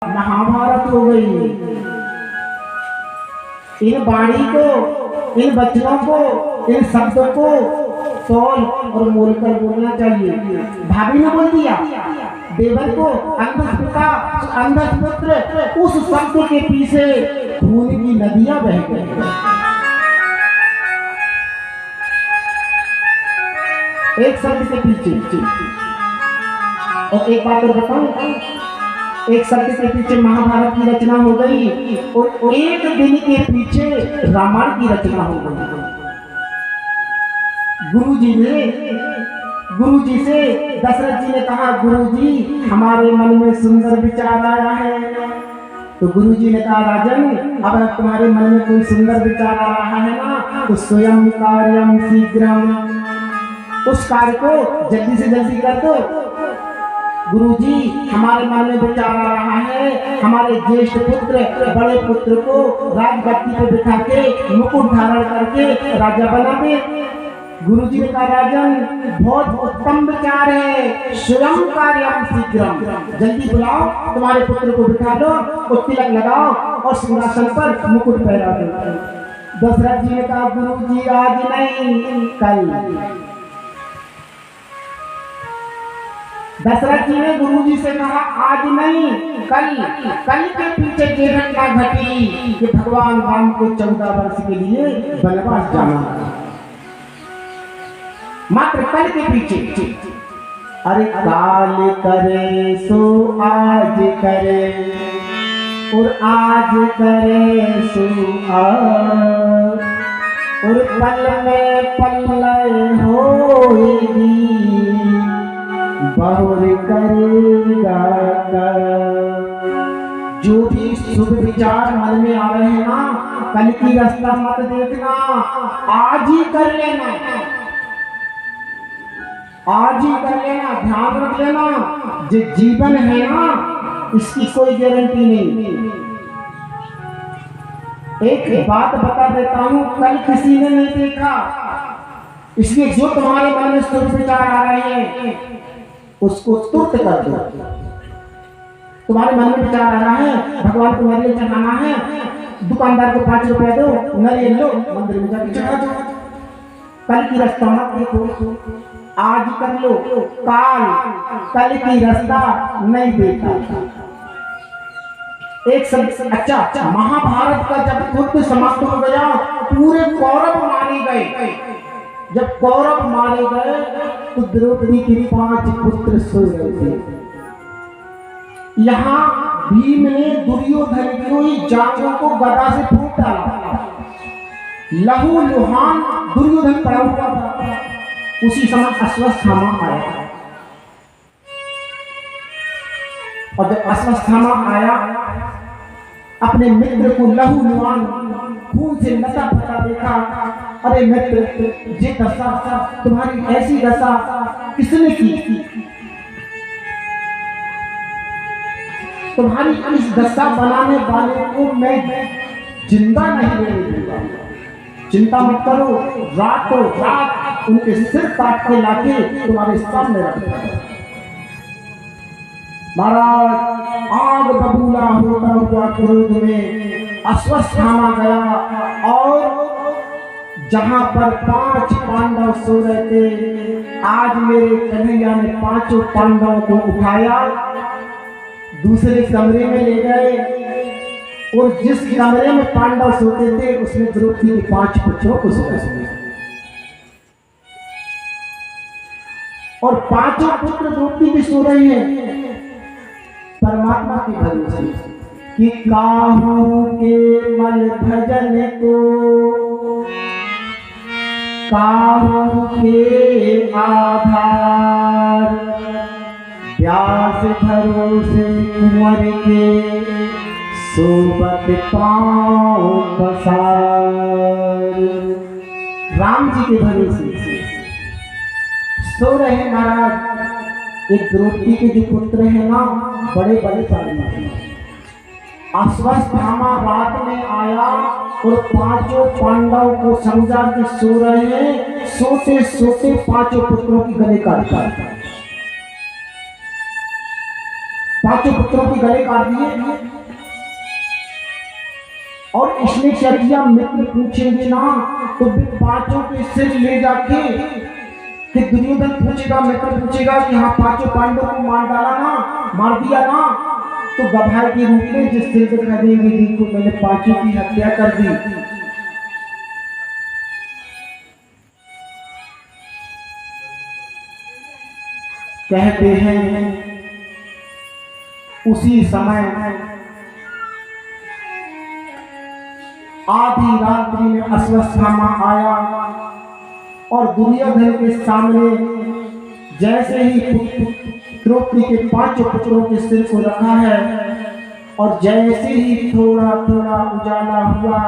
महाभारत हो गई। इन वाणी को, इन वचनों को, इन शब्दों को तौल और मोल कर बोलना चाहिए। भाभी ने बोल दिया देवर को, अंधस पुत्र, उस शब्द के पीछे खून की नदियां बह गई। एक शब्द के पीछे, और एक बात और बताऊं, एक शब्द के पीछे महाभारत की रचना हो गई और एक दिन के पीछे रामायण की रचना हो गई। गुरुजी से दशरथ जी ने कहा, गुरुजी हमारे मन में सुंदर विचार आया है। तो गुरुजी ने कहा, राजन अगर तुम्हारे मन में कोई सुंदर विचार आ रहा है ना, तो स्वयं कार्यम शीघ्रम, उस कार्य को जल्दी से जल्दी कर दो। गुरुजी हमारे मन में विचार आ रहा है, हमारे ज्येष्ठ पुत्र, बड़े पुत्र को राजगद्दी पर बिठा के मुकुट धारण करके राजा बना दे। गुरुजी ने कहा, राजन बहुत उत्तम विचार है, स्वयं कार्यम शीघ्रम, जल्दी बुलाओ, तुम्हारे पुत्र को बिठा लो और तिलक लगाओ और सिंहासन पर मुकुट पहरा दो। दशरथ जी ने कहा, गुरुजी आज नहीं कल। दशरथ जी ने गुरुजी से कहा, आज नहीं कल। कल के पीछे ये घटना घटी कि भगवान राम को 14 वर्ष के लिए वनवास जाना, मात्र कल के पीछे। अरे काल करे सो आज करे, और आज करे सो आज, और पल में पल होएगी, बहुर करेगा जो भी शुभ विचार मन में आ रहे हैं ना, कल की रास्ता मत देखना, आज ही कर लेना, आज ही कर लेना। ध्यान रख लेना, जो जीवन है ना, इसकी कोई गारंटी नहीं। एक बात बता देता हूं, कल किसी ने नहीं देखा, इसलिए जो तुम्हारे मन में शुभ विचार आ रहे हैं उसको तुरंत कर दो। तुम्हारे मन में विचार आ रहा है भगवान तुम्हारे लिए चढ़ाना है, दुकानदार को 5 रुपया दो, नारियल लो, मंदिर में जाकर चढ़ा दो। कल की रास्ता मत देखो, आज कर लो, कल की रास्ता नहीं देखा। एक शब्द, अच्छा महाभारत का जब युद्ध समाप्त हो गया, पूरे कौरव मारे गए। जब कौरव मारे गए तो द्रौपदी के 5 पुत्र सो रहे थे। यहाँ भीम ने दुर्योधन की जांघों को गदा से फूंक डाला, लहू लुहान दुर्योधन पड़ा हुआ था। उसी समय अश्वत्थामा आया, और जब अश्वत्थामा आया, अपने मित्र को लहू लुहान खून से लता फटा देखा। अरे मित्र, ये दशा, तुम्हारी ऐसी दशा किसने की? तुम्हारी इस दशा बनाने वाले को मैं जिंदा नहीं रहने दूंगा। चिंता मत करो, रातों रात उनके सिर काट के लाके तुम्हारे सामने रख दूंगा। महाराज आग बबूला होता हुआ क्रोध में अश्वत्थामा गया, और जहां पर 5 पांडव सो रहे थे, आज मेरे कन्हैया ने 5 पांडवों को उठाया, दूसरे कमरे में ले गए, और जिस कमरे में पांडव सोते थे उसमें द्रौपदी के 5 पुत्रों को सोते, और 5 पुत्र द्रौपदी भी सो रहे हैं परमात्मा के भरोसे कि काहू के मल भजन को, काहू के आधार, व्यास भरोसे कुंवर के, सोबत पांव पसार। राम जी के भरोसे सो रहे महाराज। एक द्रौपदी के जो पुत्र है ना, बड़े बड़े सारे, अश्वत्थामा रात में आया और 5 पांडव को समझा के सो रहे हैं, सोते सोते 5 पुत्रों की गले काट पांचों पुत्रों के गले काट दिए। और इसने क्या किया, मित्र पूछेंगे ना तो पांचों के सिर ले जाके कि दुर्योधन पूछेगा, मित्र पूछेगा कि हाँ पांचों पांडवों को मार डाला ना, मार दिया ना, तो गवाह के रूप में जिस सिर दिखा देंगे, देखो मैंने पांचों की हत्या कर दी। कहते हैं उसी समय आधी रात्रि में अश्वत्थामा आया और दुर्योधन के सामने जैसे ही द्रौपदी के पांचों पुत्रों के सिर को रखा है और जैसे ही थोड़ा थोड़ा उजाला हुआ,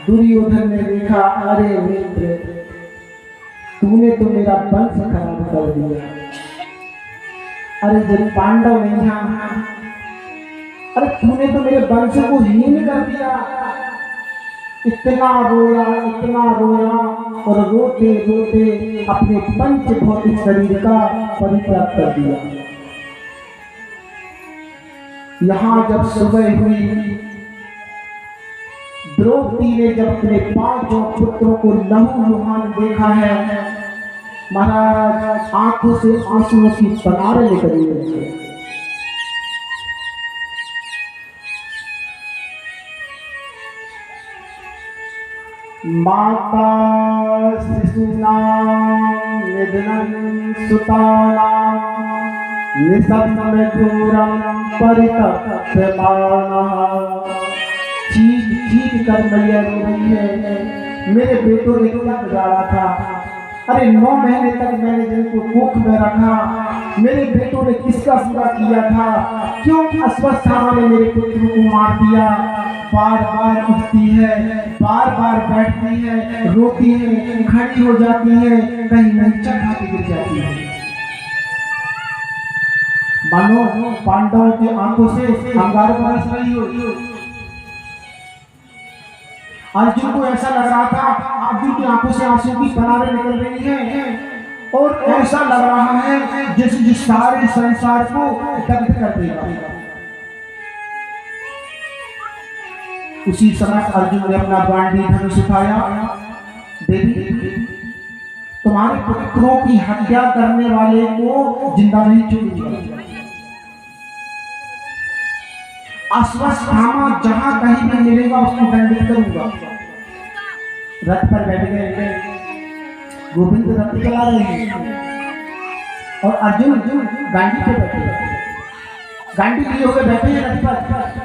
दुर्योधन ने देखा, अरे मित्र तूने तो मेरा वंश खराब कर दिया। अरे जब पांडव नहीं था, अरे तूने तो मेरे वंश को हीन कर दिया। इतना रोया और रोते रोते अपने पंच भौतिक शरीर का परित्याग कर दिया। यहां जब सुबह हुई, द्रौपदी ने जब अपने पांचों पुत्रों को लहूलुहान देखा है, महाराज आंखों से आंसुओं की बनारे निकली है। माता शिशूनां निधनं सुतानां निशब्दं घोरं परितप्यमानः। चीख कर मैया रो रही है, मेरे बेटों ने क्या बिगाड़ा था। अरे 9 महीने तक मैंने जिनको कोख में रखा, मेरे बेटों ने किसका बुरा किया था, क्यों अश्वत्थामा ने मेरे पुत्रों को मार दिया। बार बार उठती है, बार बार बैठती है, रोती है, खड़ी हो जाती है, कहीं नीचा खा के गिर जाती है। मानो पांडवों की आंखों से अंगार बरस रही हो। अर्जुन को ऐसा लग रहा था, अर्जुन की आंखों से आंसू की बनारे निकल रही हैं और ऐसा लग रहा है जैसे जिस सारे संसार को दग्ध कर देगा। उसी समय अर्जुन ने अपना गांडी धनुष उठाया। देवी तुम्हारे पुत्रों की हत्या करने वाले को जिंदा नहीं छोड़ूंगा। अश्वत्थामा जहां कहीं भी मिलेगा उसको दंडित करूंगा। रथ पर बैठ गए, गोविंद रथ चला रहे हैं और अर्जुन गांडी पे बैठे, गांडी लिए हुए बैठे हैं रथ पर।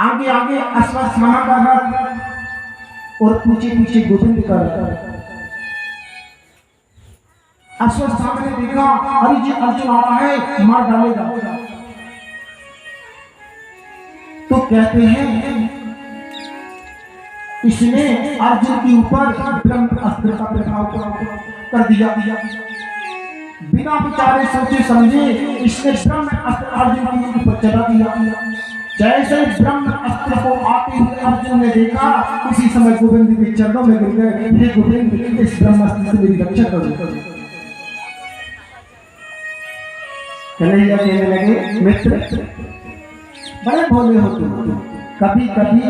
आगे आगे अश्वत्थामा का रथ और पीछे पीछे गोविंद का रथ। अश्वत्थामा ने देखा, अरे जी अर्जुन आ रहा है, मार डालेगा। तो कहते हैं इसने अर्जुन के ऊपर ब्रह्म अस्त्र का प्रभाव कर दिया। बिना विचारे सोचे समझे इसने ब्रह्म अस्त्र अर्जुन के ऊपर चला दिया। जैसे ब्रह्म अस्त्र को आते हुए अर्जुन ने देखा, उसी समय गोविंद के चरणों में गिर गए, हे गोविंद इस ब्रह्म अस्त्र से मेरी रक्षा करो। कन्हैया कहने लगे, मित्र बड़े भोले हो तुम। कभी कभी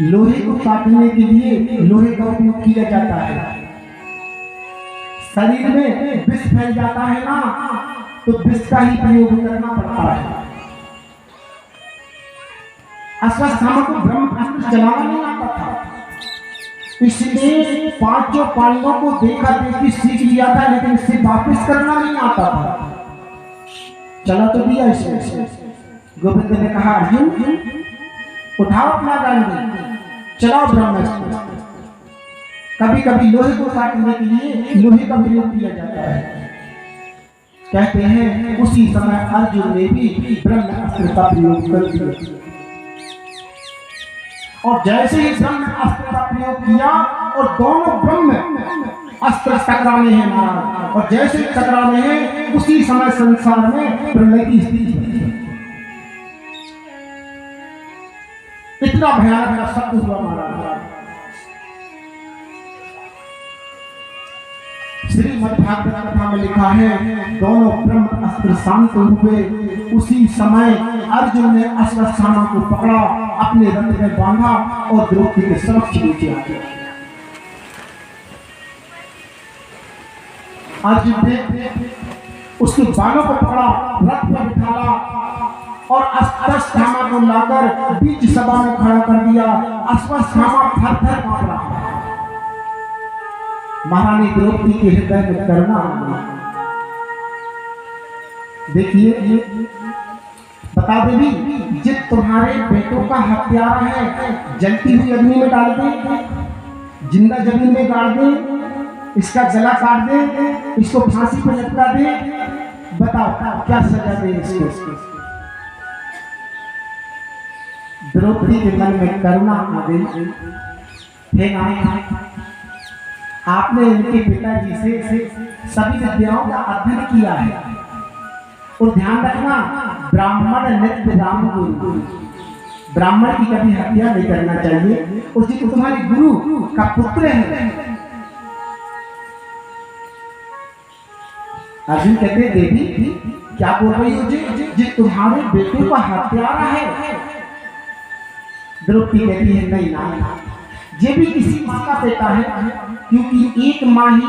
लोहे को काटने के लिए लोहे का उपयोग किया जाता है। शरीर में विष फैल जाता है ना, तो विष का ही प्रयोग करना पड़ता है। अश्वत्थामा को ब्रह्म अस्त्र चलाना नहीं आता था, इसलिए पांचों पांडवों को देखा देखी सीख लिया था, लेकिन इसे वापस करना नहीं आता था। चला तो दिया इसे। गोविंद ने कहा, अर्जुन उठाओ अपना गांडी, चलाओ ब्रह्मास्त्र। कभी कभी लोहे को काटने के लिए लोहे का प्रयोग किया जाता है। कहते हैं उसी समय अर्जुन ने भी ब्रह्मास्त्र का प्रयोग कर दिया और जैसे ही ब्रह्मास्त्र का प्रयोग किया और दोनों ब्रह्म अस्त्र टकराने हैं महाराज, और जैसे टकराने हैं उसी समय संसार में प्रलय की स्थिति। इतना भयानक शब्द हुआ महाराज। श्रीमद् भागवत कथा में लिखा है, दोनों ब्रह्म अस्त्र शांत हुए। उसी समय अर्जुन ने अश्वत्थामा को पकड़ा, अपने रथ में बांधा और द्रौपदी के समक्ष नीचे आ गया। अर्जुन ने उसके बालों को पकड़ा, रथ पर बिठाला और अश्वत्थामा को लाकर बीच सभा में खड़ा कर दिया। अश्वत्थामा थर-थर कांप रहा। महारानी द्रौपदी के हृदय में करुणा आ गई। देखिए, बता देवी, जिस तुम्हारे बेटों का हत्यारा है, जलती हुई अग्नि में डाल दे, जिंदा जमीन में गाड़ दे, इसका गला काट दे, इसको फांसी पर लटका दे, बताओ क्या सजा दे इसको? द्रौपदी के मन में करुणा आ गई। हे नायक, आपने इनके पिताजी से सभी विद्याओं का अध्ययन किया है, और ध्यान रखना, ब्राह्मण नित्य राम गुरु, ब्राह्मण की कभी हत्या नहीं करना चाहिए। और जो तुम्हारे गुरु का पुत्र है, अर्जुन कहते, देवी क्या बोल रही हो जी, तुम्हारे बेटे का हत्यारा है? द्रौपदी कहती है, नहीं ना, ये भी किसी माँ का बेटा है, क्योंकि एक माँ ही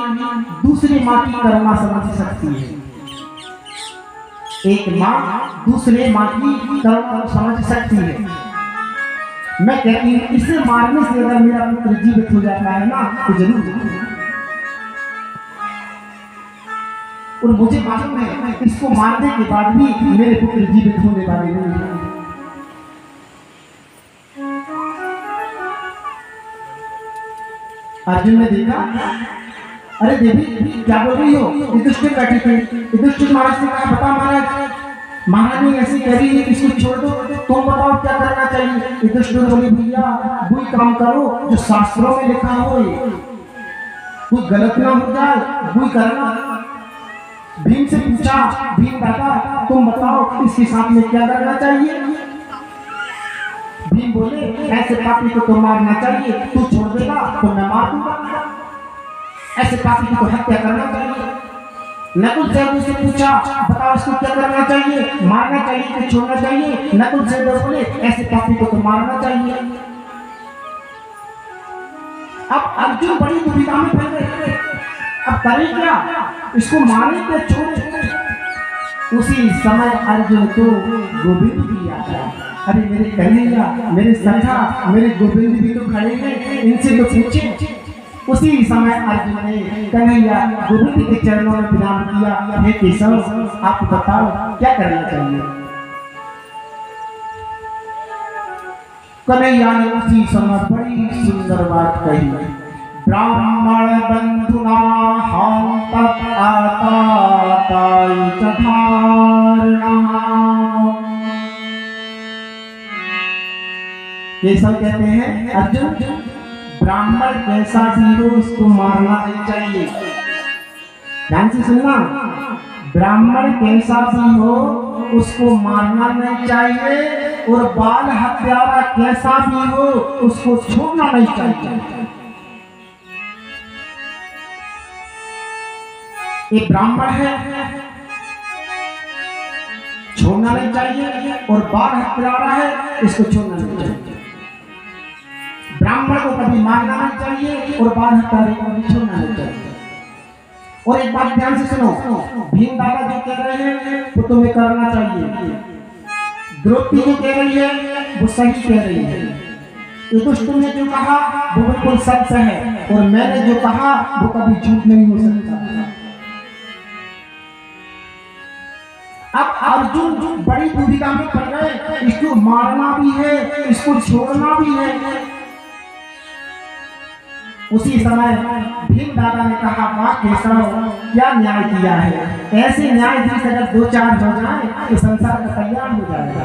दूसरी माँ की करुणा समझ सकती है। एक माँ दूसरे माँ की करुणा समझ सकती है। मैं कहती हूँ, इसे मारने से अगर मेरा पुत्र जीवित हो जाता है ना, तो जरूर। और मुझे मालूम है, इसको मारने के बाद भी मेरे पुत्र जीवित होने वाले नहीं। अर्जुन ने देखा, अरे देवी क्या बोल रही हो? युधिष्ठिर बैठे थे। युधिष्ठिर महाराज से कहा, बता महाराज, महारानी ऐसी कह रही है कि इसको छोड़ दो, तुम बताओ क्या करना चाहिए? युधिष्ठिर बोले, भैया कोई काम करो जो शास्त्रों में लिखा हो, कोई गलत ना हो जाए, कोई करना। भीम से पूछा, भीम दादा तुम बताओ इसके साथ में क्या करना चाहिए? भीम बोले, ऐसे पापी को तो मारना चाहिए, तू छोड़ देगा तो मैं मार दूंगा। ऐसे पापी की तो हत्या करना चाहिए। नकुल सहदेव से पूछा, बताओ इसको क्या करना चाहिए, मारना चाहिए कि छोड़ना चाहिए? नकुल सहदेव बोले, ऐसे पापी को तो मारना चाहिए। अब अर्जुन बड़ी दुविधा में फंस गए, अब करें क्या, इसको मारे क्या छोड़े? उसी समय अर्जुन को गोविंद की याद आई। अरे मेरे कन्हैया, मेरे सखा, मेरे गोविंद भी तो खड़े हैं, इनसे तो पूछे। उसी समय अर्जुन ने कन्हैया गोविंद के चरणों में प्रणाम किया, हे केशव आप बताओ क्या करना चाहिए? कन्हैया ने उसी समय बड़ी सुंदर बात कही, ब्राह्मण बंधुना हम तप आताताई चधारणा। केशव कहते हैं, अर्जुन ब्राह्मण कैसा भी हो उसको मारना नहीं चाहिए। ध्यान से सुनना, ब्राह्मण कैसा भी हो उसको मारना नहीं चाहिए, और बाल हत्यारा कैसा भी हो उसको छोड़ना नहीं चाहिए। ये ब्राह्मण है, छोड़ना नहीं चाहिए, और बाल हत्यारा है, इसको छोड़ना नहीं चाहिए। ब्राह्मण को कभी मारना नहीं चाहिए, और बाल हत्यारे को कभी छोड़ना नहीं चाहिए। और एक बात ध्यान से सुनो, भीम दादा जो कह रहे हैं वो तुम्हें करना चाहिए, द्रौपदी जो कह रही है वो सही कह रही है, युधिष्ठिर ने जो कहा वो बिल्कुल सच है, और मैंने जो कहा वो कभी झूठ नहीं हो सकता। अब अर्जुन बड़ी दुविधा में पड़ गए, इसको मारना भी है, इसको छोड़ना भी है। उसी समय भीम दादा ने कहा, वाह केशव क्या न्याय किया है, ऐसे न्यायाधीश अगर दो चार हो जाए तो संसार का कल्याण हो जाएगा।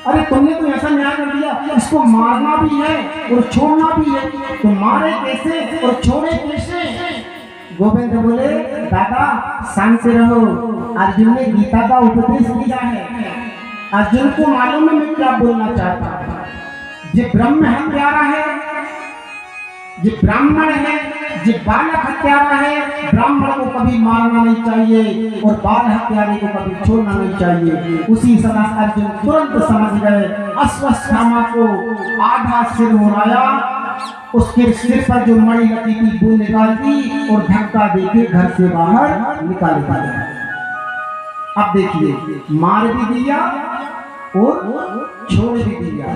अरे तुमने तो ऐसा न्याय कर दिया, इसको मारना भी है और छोड़ना भी है, तो मारे कैसे और छोड़े कैसे? गोविंद बोले, दादा शांत रहो, अर्जुन ने गीता का उपदेश दिया है, अर्जुन को मालूम है मैं क्या बोलना चाहता हूँ। ये ब्रह्म हत्यारा है, ये ब्राह्मण है, जो बालक हत्यारा है ब्राह्मण को कभी मारना नहीं चाहिए और बाल हत्यारे को कभी छोड़ना नहीं चाहिए। उसी समय अर्जुन तुरंत समझ गए। अश्वत्थामा को आधा सिर मुड़ाया, उसके सिर पर जो मणि लगी थी वो निकाल दी और धक्का देके घर से बाहर निकाल दिया। अब देखिए, मार भी दिया और छोड़ भी दिया।